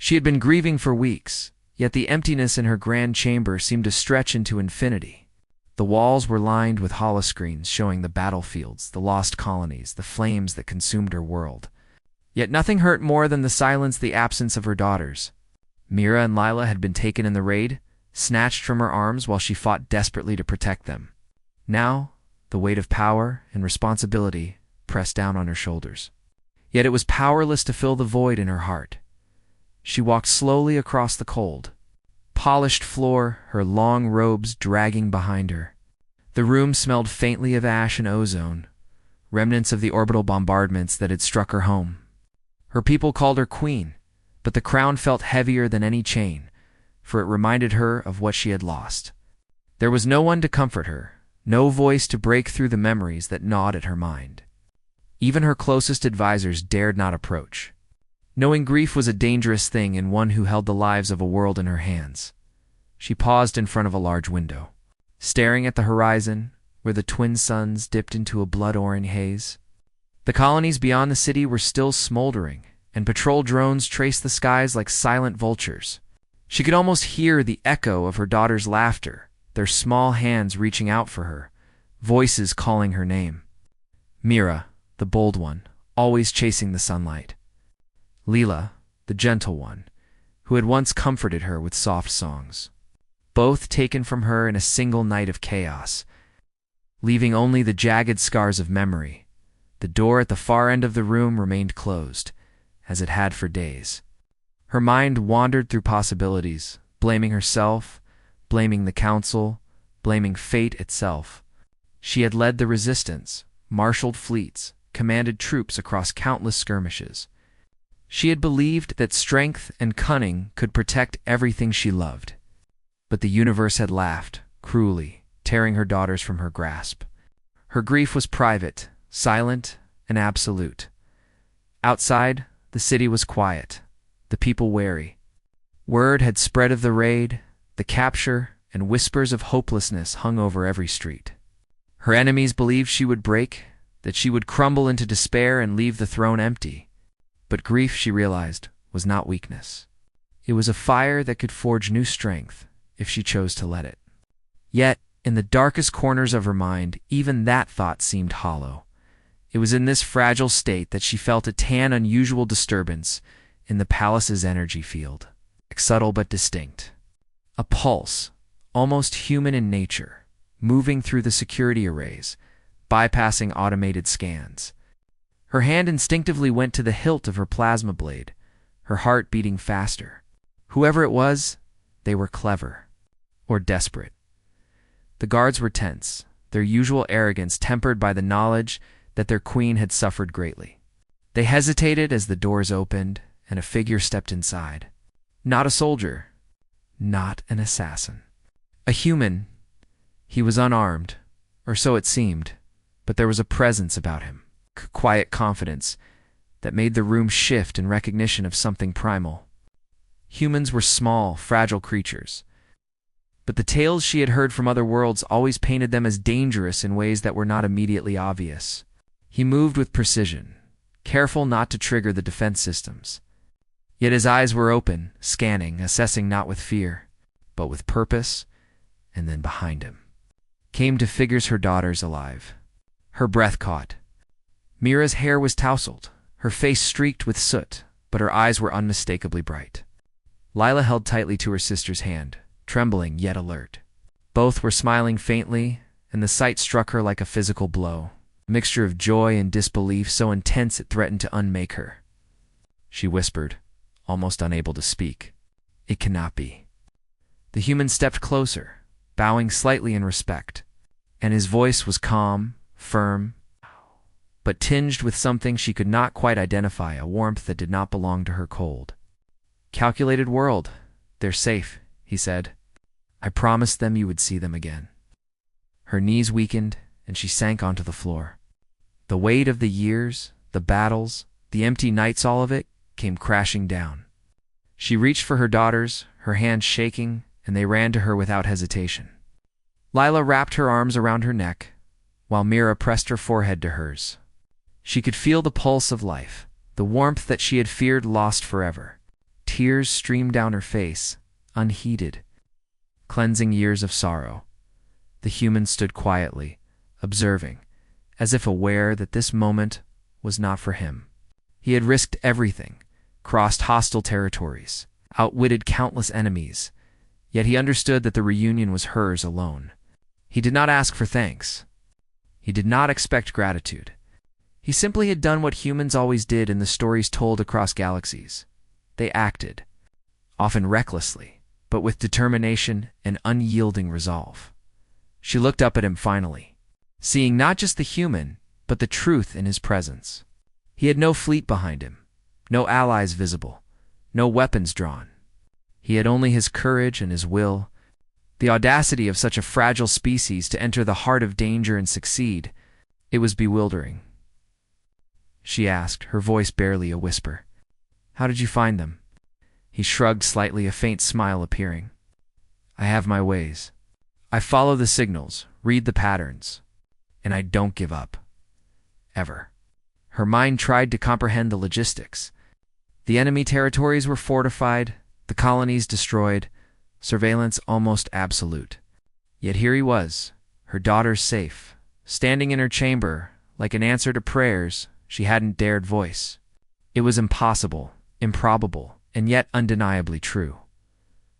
She had been grieving for weeks, yet the emptiness in her grand chamber seemed to stretch into infinity. The walls were lined with holoscreens showing the battlefields, the lost colonies, the flames that consumed her world. Yet nothing hurt more than the absence of her daughters. Mira and Lila had been taken in the raid, snatched from her arms while she fought desperately to protect them. Now, the weight of power and responsibility pressed down on her shoulders. Yet it was powerless to fill the void in her heart. She walked slowly across the cold, polished floor, her long robes dragging behind her. The room smelled faintly of ash and ozone, remnants of the orbital bombardments that had struck her home. Her people called her queen, but the crown felt heavier than any chain, for it reminded her of what she had lost. There was no one to comfort her, no voice to break through the memories that gnawed at her mind. Even her closest advisors dared not approach, knowing grief was a dangerous thing in one who held the lives of a world in her hands. She paused in front of a large window, staring at the horizon, where the twin suns dipped into a blood-orange haze. The colonies beyond the city were still smoldering, and patrol drones traced the skies like silent vultures. She could almost hear the echo of her daughter's laughter, their small hands reaching out for her, voices calling her name. Mira, the bold one, always chasing the sunlight. Lila, the gentle one, who had once comforted her with soft songs. Both taken from her in a single night of chaos, leaving only the jagged scars of memory. The door at the far end of the room remained closed, as it had for days. Her mind wandered through possibilities, blaming herself, blaming the council, blaming fate itself. She had led the resistance, marshaled fleets, commanded troops across countless skirmishes. She had believed that strength and cunning could protect everything she loved. But the universe had laughed, cruelly, tearing her daughters from her grasp. Her grief was private, silent, and absolute. Outside, the city was quiet, the people wary. Word had spread of the raid, the capture, and whispers of hopelessness hung over every street. Her enemies believed she would break, that she would crumble into despair and leave the throne empty. But grief, she realized, was not weakness. It was a fire that could forge new strength if she chose to let it. Yet, in the darkest corners of her mind, even that thought seemed hollow. It was in this fragile state that she felt a unusual disturbance in the palace's energy field, subtle but distinct. A pulse, almost human in nature, moving through the security arrays, bypassing automated scans. Her hand instinctively went to the hilt of her plasma blade, her heart beating faster. Whoever it was, they were clever. Or desperate. The guards were tense, their usual arrogance tempered by the knowledge that their queen had suffered greatly. They hesitated as the doors opened and a figure stepped inside. Not a soldier. Not an assassin. A human. He was unarmed, or so it seemed, but there was a presence about him, quiet confidence, that made the room shift in recognition of something primal. Humans were small, fragile creatures, but the tales she had heard from other worlds always painted them as dangerous in ways that were not immediately obvious. He moved with precision, careful not to trigger the defense systems. Yet his eyes were open, scanning, assessing not with fear, but with purpose, and then behind him came two figures, her daughters alive. Her breath caught. Mira's hair was tousled, her face streaked with soot, but her eyes were unmistakably bright. Lila held tightly to her sister's hand, trembling yet alert. Both were smiling faintly, and the sight struck her like a physical blow, a mixture of joy and disbelief so intense it threatened to unmake her. She whispered, almost unable to speak, "It cannot be." The human stepped closer, bowing slightly in respect, and his voice was calm, firm, but tinged with something she could not quite identify, a warmth that did not belong to her cold. "Calculated world. They're safe," he said. "I promised them you would see them again." Her knees weakened, and she sank onto the floor. The weight of the years, the battles, the empty nights, all of it, came crashing down. She reached for her daughters, her hands shaking, and they ran to her without hesitation. Lila wrapped her arms around her neck, while Mira pressed her forehead to hers. She could feel the pulse of life, the warmth that she had feared lost forever. Tears streamed down her face, unheeded, cleansing years of sorrow. The human stood quietly, observing, as if aware that this moment was not for him. He had risked everything, crossed hostile territories, outwitted countless enemies, yet he understood that the reunion was hers alone. He did not ask for thanks. He did not expect gratitude. He simply had done what humans always did in the stories told across galaxies. They acted, often recklessly, but with determination and unyielding resolve. She looked up at him finally, seeing not just the human, but the truth in his presence. He had no fleet behind him, no allies visible, no weapons drawn. He had only his courage and his will. The audacity of such a fragile species to enter the heart of danger and succeed, it was bewildering. She asked, her voice barely a whisper. "How did you find them?" He shrugged slightly, a faint smile appearing. "I have my ways. I follow the signals, read the patterns, and I don't give up. Ever." Her mind tried to comprehend the logistics. The enemy territories were fortified, the colonies destroyed, surveillance almost absolute. Yet here he was, her daughter safe, standing in her chamber, like an answer to prayers she hadn't dared voice. It was impossible, improbable, and yet undeniably true.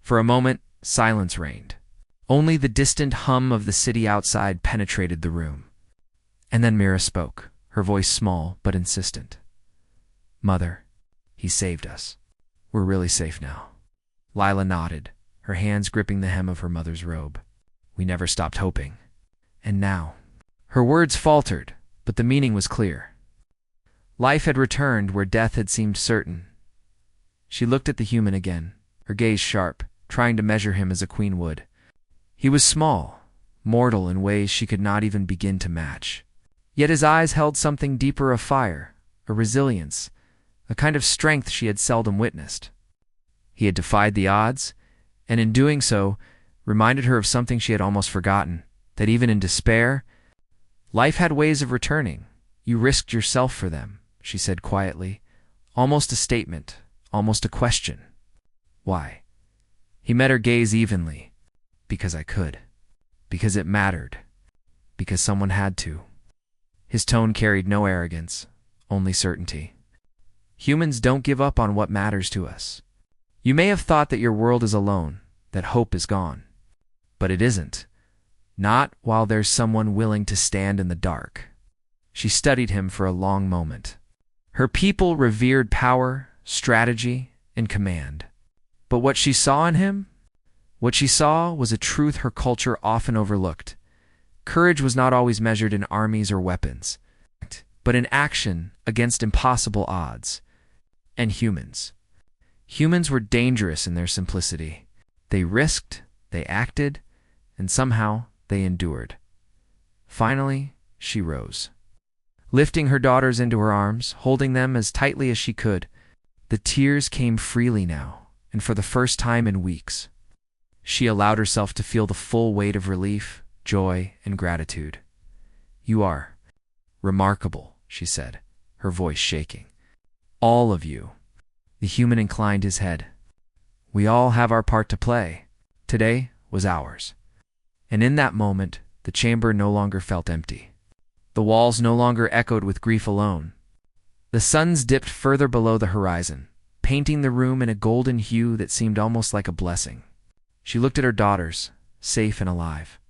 For a moment, silence reigned. Only the distant hum of the city outside penetrated the room. And then Mira spoke, her voice small but insistent. "Mother, he saved us. We're really safe now." Lila nodded, her hands gripping the hem of her mother's robe. "We never stopped hoping. And now..." Her words faltered, but the meaning was clear. Life had returned where death had seemed certain. She looked at the human again, her gaze sharp, trying to measure him as a queen would. He was small, mortal in ways she could not even begin to match. Yet his eyes held something deeper, a fire, a resilience, a kind of strength she had seldom witnessed. He had defied the odds, and in doing so, reminded her of something she had almost forgotten, that even in despair, life had ways of returning. "You risked yourself for them," she said quietly, almost a statement, almost a question. "Why?" He met her gaze evenly. "Because I could. Because it mattered. Because someone had to." His tone carried no arrogance, only certainty. Humans don't give up on what matters to us. You may have thought that your world is alone, that hope is gone. But it isn't. Not while there's someone willing to stand in the dark. She studied him for a long moment. Her people revered power, strategy, and command. But what she saw in him? What she saw was a truth her culture often overlooked. Courage was not always measured in armies or weapons, but in action against impossible odds. And humans. Humans were dangerous in their simplicity. They risked, they acted, and somehow they endured. Finally, she rose. Lifting her daughters into her arms, holding them as tightly as she could, the tears came freely now, and for the first time in weeks. She allowed herself to feel the full weight of relief, joy, and gratitude. "You are remarkable," she said, her voice shaking. "All of you." The human inclined his head. "We all have our part to play. Today was ours." And in that moment, the chamber no longer felt empty. The walls no longer echoed with grief alone. The suns dipped further below the horizon, painting the room in a golden hue that seemed almost like a blessing. She looked at her daughters, safe and alive,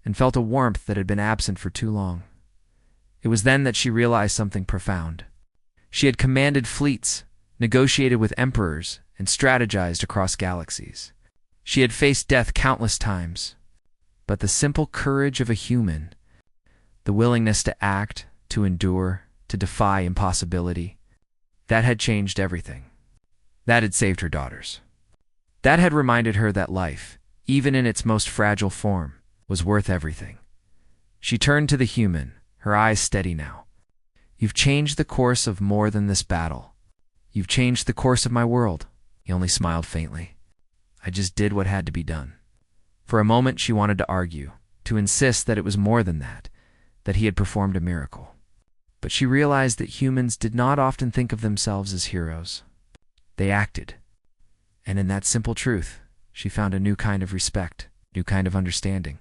and felt a warmth that had been absent for too long. It was then that she realized something profound. She had commanded fleets, negotiated with emperors, and strategized across galaxies. She had faced death countless times, but the simple courage of a human, the willingness to act, to endure, to defy impossibility, that had changed everything. That had saved her daughters. That had reminded her that life, even in its most fragile form, was worth everything. She turned to the human, her eyes steady now. "You've changed the course of more than this battle. You've changed the course of my world." He only smiled faintly. "I just did what had to be done." For a moment she wanted to argue, to insist that it was more than that he had performed a miracle. But she realized that humans did not often think of themselves as heroes. They acted, And in that simple truth, she found a new kind of respect, new kind of understanding.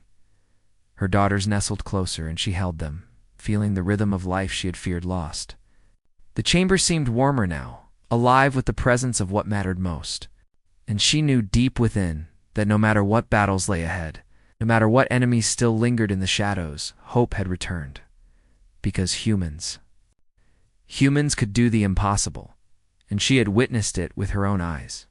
Her daughters nestled closer, and she held them, feeling the rhythm of life she had feared lost. The chamber seemed warmer now, alive with the presence of what mattered most. And she knew deep within that no matter what battles lay ahead, no matter what enemies still lingered in the shadows, hope had returned. Because humans could do the impossible, and she had witnessed it with her own eyes.